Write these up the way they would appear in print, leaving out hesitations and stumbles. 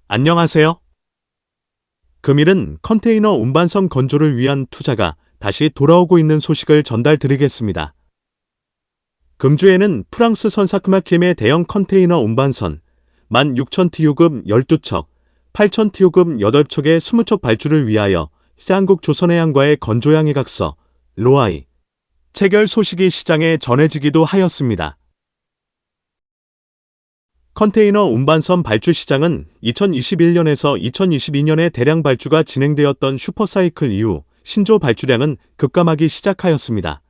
안녕하세요. 금일은 컨테이너 운반선 건조를 위한 투자가 다시 돌아오고 있는 소식을 전달드리겠습니다. 금주에는 프랑스 선사크마킴의 대형 컨테이너 운반선 16,000TU급 12척, 8,000TU급 8척의 20척 발주를 위하여 한국조선해양과의 건조양 계약서 로아이 체결 소식이 시장에 전해지기도 하였습니다. 컨테이너 운반선 발주 시장은 2021년에서 2022년에 대량 발주가 진행되었던 슈퍼사이클 이후 신조 발주량은 급감하기 시작하였습니다.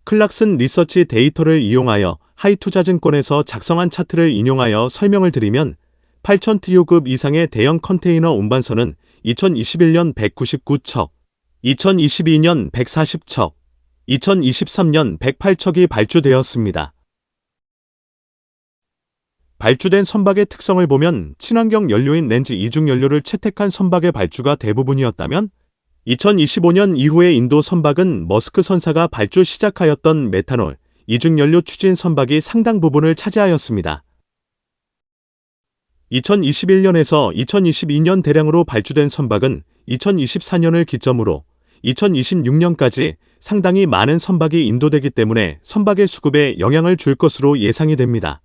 클락슨 리서치 데이터를 이용하여 하이투자증권에서 작성한 차트를 인용하여 설명을 드리면 8,000TU급 이상의 대형 컨테이너 운반선은 2021년 199척, 2022년 140척, 2023년 108척이 발주되었습니다. 발주된 선박의 특성을 보면 친환경 연료인 렌즈 이중 연료를 채택한 선박의 발주가 대부분이었다면 2025년 이후의 인도 선박은 머스크 선사가 발주 시작하였던 메탄올 이중 연료 추진 선박이 상당 부분을 차지하였습니다. 2021년에서 2022년 대량으로 발주된 선박은 2024년을 기점으로 2026년까지 상당히 많은 선박이 인도되기 때문에 선박의 수급에 영향을 줄 것으로 예상이 됩니다.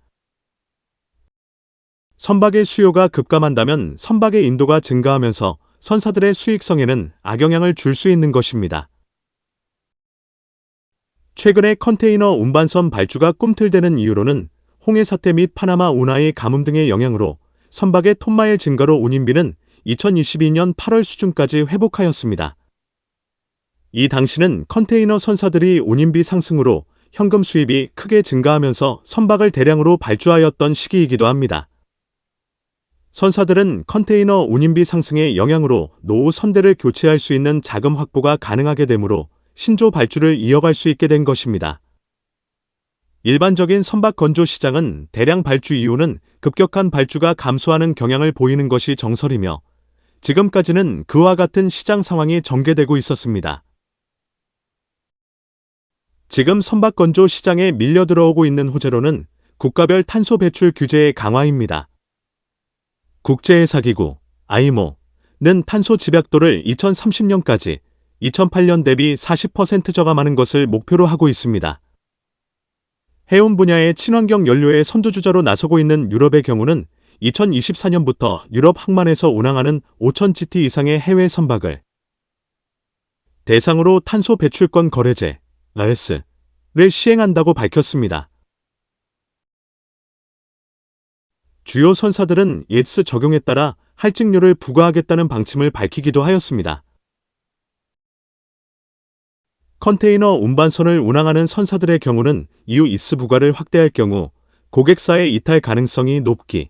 선박의 수요가 급감한다면 선박의 인도가 증가하면서 선사들의 수익성에는 악영향을 줄 수 있는 것입니다. 최근에 컨테이너 운반선 발주가 꿈틀대는 이유로는 홍해 사태 및 파나마 운하의 가뭄 등의 영향으로 선박의 톤마일 증가로 운임비는 2022년 8월 수준까지 회복하였습니다. 이 당시는 컨테이너 선사들이 운임비 상승으로 현금 수입이 크게 증가하면서 선박을 대량으로 발주하였던 시기이기도 합니다. 선사들은 컨테이너 운임비 상승의 영향으로 노후 선대를 교체할 수 있는 자금 확보가 가능하게 되므로 신조 발주를 이어갈 수 있게 된 것입니다. 일반적인 선박 건조 시장은 대량 발주 이후는 급격한 발주가 감소하는 경향을 보이는 것이 정설이며 지금까지는 그와 같은 시장 상황이 전개되고 있었습니다. 지금 선박 건조 시장에 밀려 들어오고 있는 호재로는 국가별 탄소 배출 규제의 강화입니다. 국제해사기구 IMO는 탄소 집약도를 2030년까지 2008년 대비 40% 저감하는 것을 목표로 하고 있습니다. 해운 분야의 친환경 연료의 선두주자로 나서고 있는 유럽의 경우는 2024년부터 유럽 항만에서 운항하는 5,000GT 이상의 해외 선박을 대상으로 탄소 배출권 거래제 RS를 시행한다고 밝혔습니다. 주요 선사들은 ETS 적용에 따라 할증료를 부과하겠다는 방침을 밝히기도 하였습니다. 컨테이너 운반선을 운항하는 선사들의 경우는 이후 ETS 부과를 확대할 경우 고객사의 이탈 가능성이 높기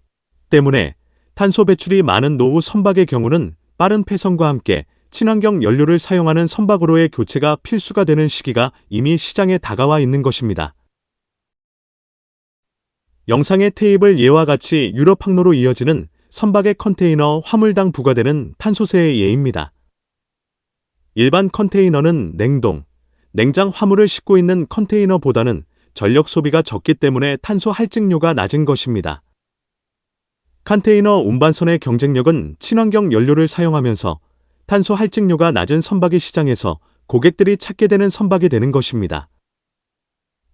때문에 탄소 배출이 많은 노후 선박의 경우는 빠른 폐선과 함께 친환경 연료를 사용하는 선박으로의 교체가 필수가 되는 시기가 이미 시장에 다가와 있는 것입니다. 영상의 테이블 예와 같이 유럽 항로로 이어지는 선박의 컨테이너 화물당 부과되는 탄소세의 예입니다. 일반 컨테이너는 냉장 화물을 싣고 있는 컨테이너보다는 전력 소비가 적기 때문에 탄소 할증료가 낮은 것입니다. 컨테이너 운반선의 경쟁력은 친환경 연료를 사용하면서 탄소 할증료가 낮은 선박의 시장에서 고객들이 찾게 되는 선박이 되는 것입니다.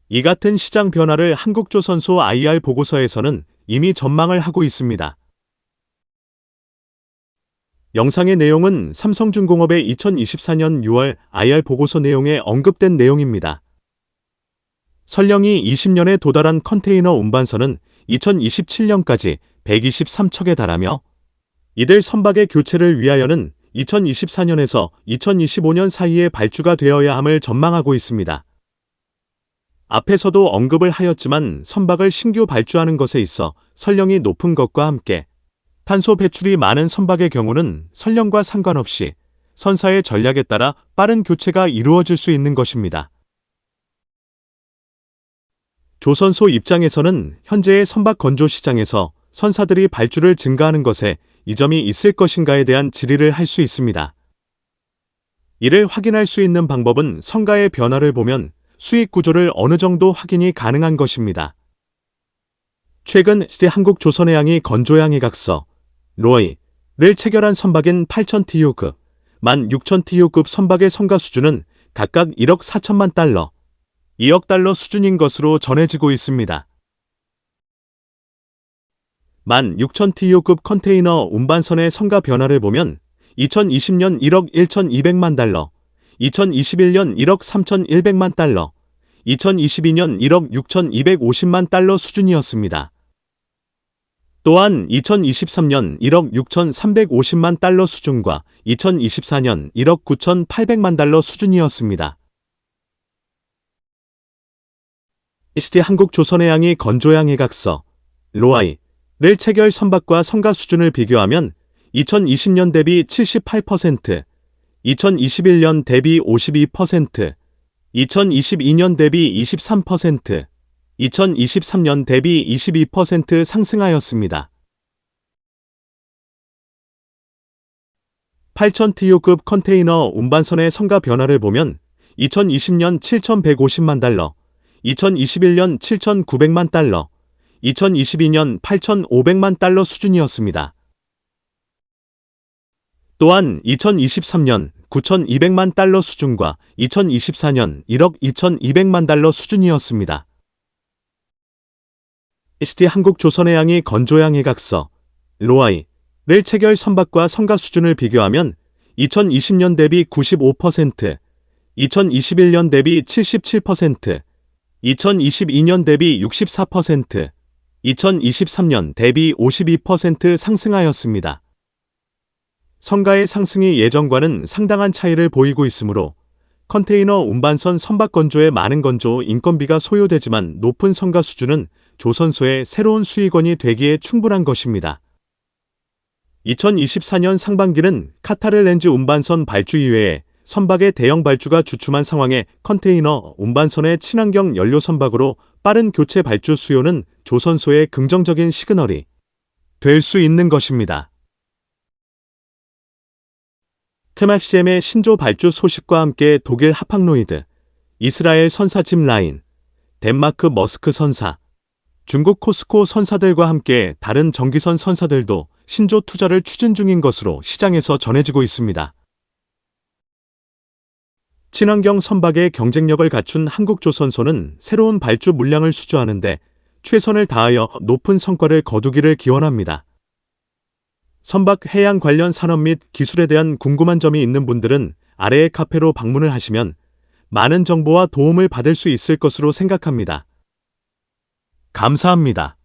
이 같은 시장 변화를 한국조선소 IR 보고서에서는 이미 전망을 하고 있습니다. 영상의 내용은 삼성중공업의 2024년 6월 IR 보고서 내용에 언급된 내용입니다. 설령이 20년에 도달한 컨테이너 운반선은 2027년까지 123척에 달하며 이들 선박의 교체를 위하여는 2024년에서 2025년 사이에 발주가 되어야 함을 전망하고 있습니다. 앞에서도 언급을 하였지만 선박을 신규 발주하는 것에 있어 설령이 높은 것과 함께 탄소 배출이 많은 선박의 경우는 설령과 상관없이 선사의 전략에 따라 빠른 교체가 이루어질 수 있는 것입니다. 조선소 입장에서는 현재의 선박 건조 시장에서 선사들이 발주를 증가하는 것에 이점이 있을 것인가에 대한 질의를 할 수 있습니다. 이를 확인할 수 있는 방법은 성가의 변화를 보면 수익 구조를 어느 정도 확인이 가능한 것입니다. 최근 시대 한국조선해양이 건조양해각서 로이를 체결한 선박인 8,000TU급, 16,000TU급 선박의 성가 수준은 각각 1억 4천만 달러, 2억 달러 수준인 것으로 전해지고 있습니다. 16,000TU급 컨테이너 운반선의 성가 변화를 보면 2020년 1억 1,200만 달러, 2021년 1억 3,100만 달러, 2022년 1억 6,250만 달러 수준이었습니다. 또한 2023년 1억 6,350만 달러 수준과 2024년 1억 9,800만 달러 수준이었습니다. 시대 한국조선해양이 건조양해각서 로아이를 체결 선박과 성가 수준을 비교하면 2020년 대비 78%, 2021년 대비 52%, 2022년 대비 23%, 2023년 대비 22% 상승하였습니다. 8,000TU급 컨테이너 운반선의 성가 변화를 보면 2020년 7,150만 달러, 2021년 7,900만 달러, 2022년 8,500만 달러 수준이었습니다. 또한 2023년 9,200만 달러 수준과 2024년 1억 2,200만 달러 수준이었습니다. 시대 한국조선해양이 건조양해각서 로아이를 체결 선박과 성가 수준을 비교하면 2020년 대비 95%, 2021년 대비 77%, 2022년 대비 64%, 2023년 대비 52% 상승하였습니다. 성가의 상승이 예전과는 상당한 차이를 보이고 있으므로 컨테이너 운반선 선박 건조에 많은 건조 인건비가 소요되지만 높은 성가 수준은 조선소의 새로운 수익원이 되기에 충분한 것입니다. 2024년 상반기는 카타르 렌즈 운반선 발주 이외에 선박의 대형 발주가 주춤한 상황에 컨테이너 운반선의 친환경 연료 선박으로 빠른 교체 발주 수요는 조선소의 긍정적인 시그널이 될 수 있는 것입니다. 크막시엠의 신조 발주 소식과 함께 독일 하팡로이드, 이스라엘 선사 짐 라인, 덴마크 머스크 선사, 중국 코스코 선사들과 함께 다른 정기선 선사들도 신조 투자를 추진 중인 것으로 시장에서 전해지고 있습니다. 친환경 선박의 경쟁력을 갖춘 한국조선소는 새로운 발주 물량을 수주하는데 최선을 다하여 높은 성과를 거두기를 기원합니다. 선박 해양 관련 산업 및 기술에 대한 궁금한 점이 있는 분들은 아래의 카페로 방문을 하시면 많은 정보와 도움을 받을 수 있을 것으로 생각합니다. 감사합니다.